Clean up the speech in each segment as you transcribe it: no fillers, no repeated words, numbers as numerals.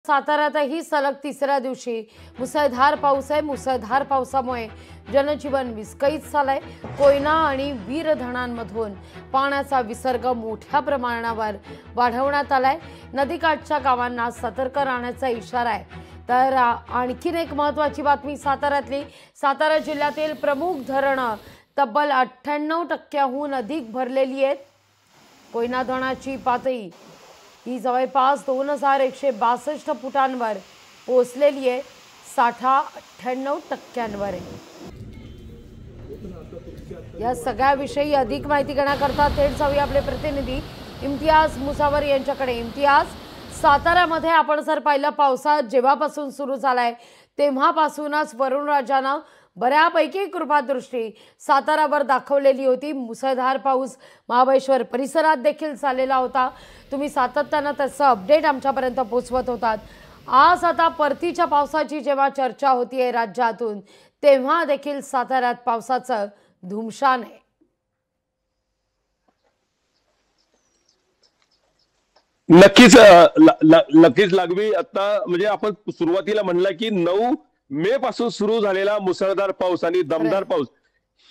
साताऱ्यातही सलग तिसऱ्या दिवशी मुसळधार पाऊस आहे। मुसळधार पावसामुळे जनजीवन विस्कळीत झालंय। कोयना आणि वीर धरणांमधून पाण्याचा विसर्ग मोठ्या प्रमाणावर वाढवण्यात आलाय। नदीकाठच्या गावांना सतर्क राहण्याचा इशारा आहे। तर आणखीन एक महत्त्वाची बातमी साताऱ्यातली। सातारा जिल्ह्यातील प्रमुख धरणं तब्बल 98% अधिक भरलेली आहेत। कोयना धरणाची पातळी ही जवळपास 2162 फुटांवर पोहोचलेली आहे। साठा 98%वर आहे। या सगळ्याविषयी अधिक माहिती घेण्याकरता थेट जाऊया आपले प्रतिनिधी इम्तियाज मुसावर यांच्याकडे। इम्तियाज, साताऱ्यामध्ये आपण जर पाहिलं पावसाळा जेव्हापासून सुरू झालाय तेव्हापासूनच वरुणराजानं बऱ्यापैकी कृपादृष्टी सातारावर दाखवलेली होती। मुसळधार पाऊस महाबळेश्वर परिसरात देखील झालेला होता। तुम्ही सातत्याने त्याचं अपडेट आमच्यापर्यंत पोहोचवत होतात। आज आता परतीच्या पावसाची जेव्हा चर्चा होतीये राज्यातून, तेव्हा देखील साताऱ्यात पावसाचं धुमशान आहे। नक्कीच लागवी। आता म्हणजे आपण सुरुवातीला म्हणलं की 9 मे पासून सुरू झालेला मुसळधार पाऊस आणि दमदार पाऊस,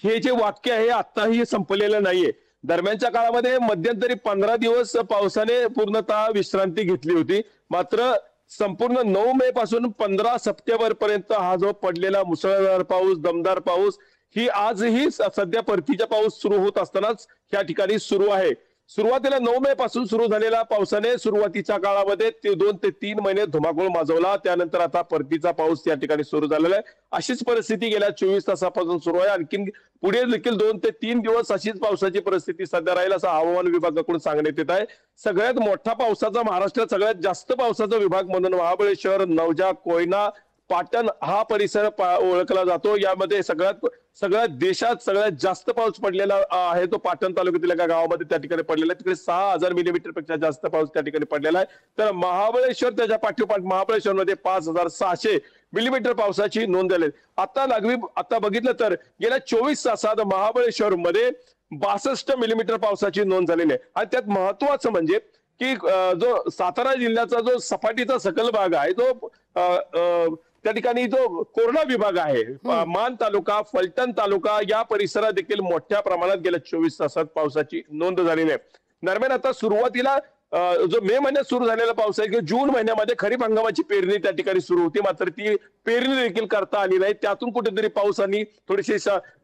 हे जे वाक्य आहे आताही संपलेलं नाहीये। दरम्यानच्या काळामध्ये मध्यंतरी 15 दिवस पावसाने पूर्णतः विश्रांती घेतली होती। मात्र संपूर्ण 9 मे पासून 15 सप्टेंबर पर्यंत हा जो पडलेला मुसळधार पाऊस, दमदार पाऊस, ही आजही सध्या परतीचा पाऊस सुरू होत असतानाच या ठिकाणी सुरू आहे। सुरुवातीला 9 मे पासून सुरू झालेल्या पावसाने सुरुवातीच्या काळामध्ये 2 ते 3 महिने धुमाकूळ माजवला। त्यानंतर आता परतीचा पाऊस या ठिकाणी सुरू झालेला आहे। अशीच परिस्थिती गेल्या 24 तासापासून सुरू आहे। आणखी पुढे देखील 2 ते 3 दिवस अशीच पावसाची परिस्थिती सध्या राहील असं हवामान विभागाकडून सांगण्यात येत आहे। सगळ्यात मोठा पावसाचा महाराष्ट्रात सगळ्यात जास्त पावसाचा विभाग म्हणून महाबळेश्वर, नवजा, कोयना, पाटण हा परिसर ओळखला जातो। यामध्ये सगळ्यात देशात सगळ्यात जास्त पाऊस पडलेला आहे तो पाटण तालुक्यातील एका गावामध्ये त्या ठिकाणी पडलेला आहे। तिकडे 6000 मिलीमीटर पेक्षा जास्त पाऊस त्या ठिकाणी पडलेला आहे। तर महाबळेश्वर त्याच्या पाठोपाठ महाबळेश्वरमध्ये 5600 मिलीमीटर पावसाची नोंद झाली। आता बघितलं तर गेल्या 24 तासात महाबळेश्वर मध्ये 62 मिलीमीटर पावसाची नोंद झालेली आहे। आणि त्यात महत्वाचं म्हणजे की जो सातारा जिल्ह्याचा जो सपाटीचा सकल भाग आहे तो त्या ठिकाणी जो कोरडा विभाग आहे, मान तालुका, फलटण तालुका या परिसरात देखील मोठ्या प्रमाणात गेल्या 24 तासात पावसाची नोंद झालेली आहे। दरम्यान आता सुरुवातीला जो मे महिन्यात सुरू झालेला पाऊस आहे की जून महिन्यामध्ये खरीप हंगामाची पेरणी त्या ठिकाणी सुरू होती, मात्र ती पेरणी देखील करता आली नाही। त्यातून कुठेतरी पावसाने थोडीशी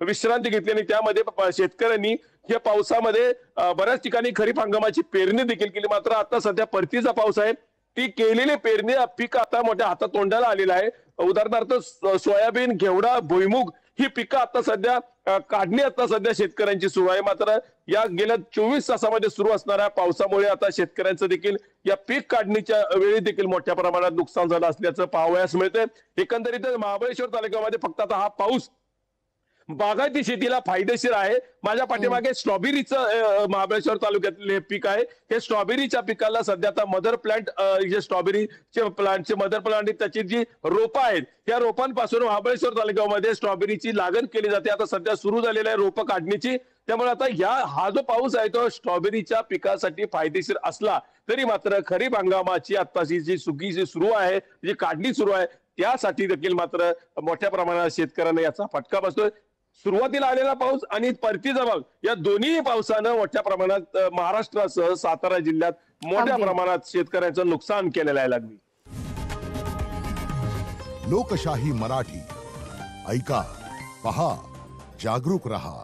विश्रांती घेतली आणि त्यामध्ये शेतकऱ्यांनी या पावसामध्ये बऱ्याच ठिकाणी खरीप हंगामाची पेरणी देखील केली। मात्र आता सध्या परतीचा पाऊस आहे, ती केलेली पेरणी पीक आता मोठ्या हातातोंडाला आलेलं आहे। उदाहरणार्थ सोयाबीन, घेवडा, भुईमुग ही पिकं आता सध्या काढणी आता सध्या शेतकऱ्यांची सुरू आहे। मात्र या गेल्या 24 तासामध्ये सुरू असणाऱ्या पावसामुळे आता शेतकऱ्यांचं देखील या पीक काढणीच्या वेळी देखील मोठ्या प्रमाणात नुकसान झालं असल्याचं पाहावयास मिळतंय। एकंदरीत महाबळेश्वर तालुक्यामध्ये फक्त आता हा पाऊस बागायती शेतीला फायदेशीर आहे। माझ्या पाठीमागे स्ट्रॉबेरीचं महाबळेश्वर तालुक्यातील हे पीक आहे। हे स्ट्रॉबेरीच्या पिकाला सध्या आता मदर प्लांट, जे स्ट्रॉबेरीचे प्लांटचे मदर प्लांट त्याची जी रोपं आहेत, या रोपांपासून महाबळेश्वर तालुक्यामध्ये स्ट्रॉबेरीची लागण केली जाते। आता सध्या सुरू झालेली आहे रोपं काढणीची। त्यामुळे आता हा जो पाऊस आहे तो स्ट्रॉबेरीच्या पिकासाठी फायदेशीर असला तरी मात्र खरीप हंगामाची आत्ताची जी सुकी सुरू आहे, जी काढणी सुरू आहे, त्यासाठी देखील मात्र मोठ्या प्रमाणात शेतकऱ्यांना याचा फटका बसतोय। सुरुवातीला आलेला पाऊस आणि परतीचा भाग या दोन्ही पावसानं मोठ्या प्रमाणात महाराष्ट्रासह सातारा जिल्ह्यात मोठ्या प्रमाणात शेतकऱ्यांचं नुकसान केलेलं आहे। लागली लोकशाही मराठी ऐका, पहा, जागरूक रहा।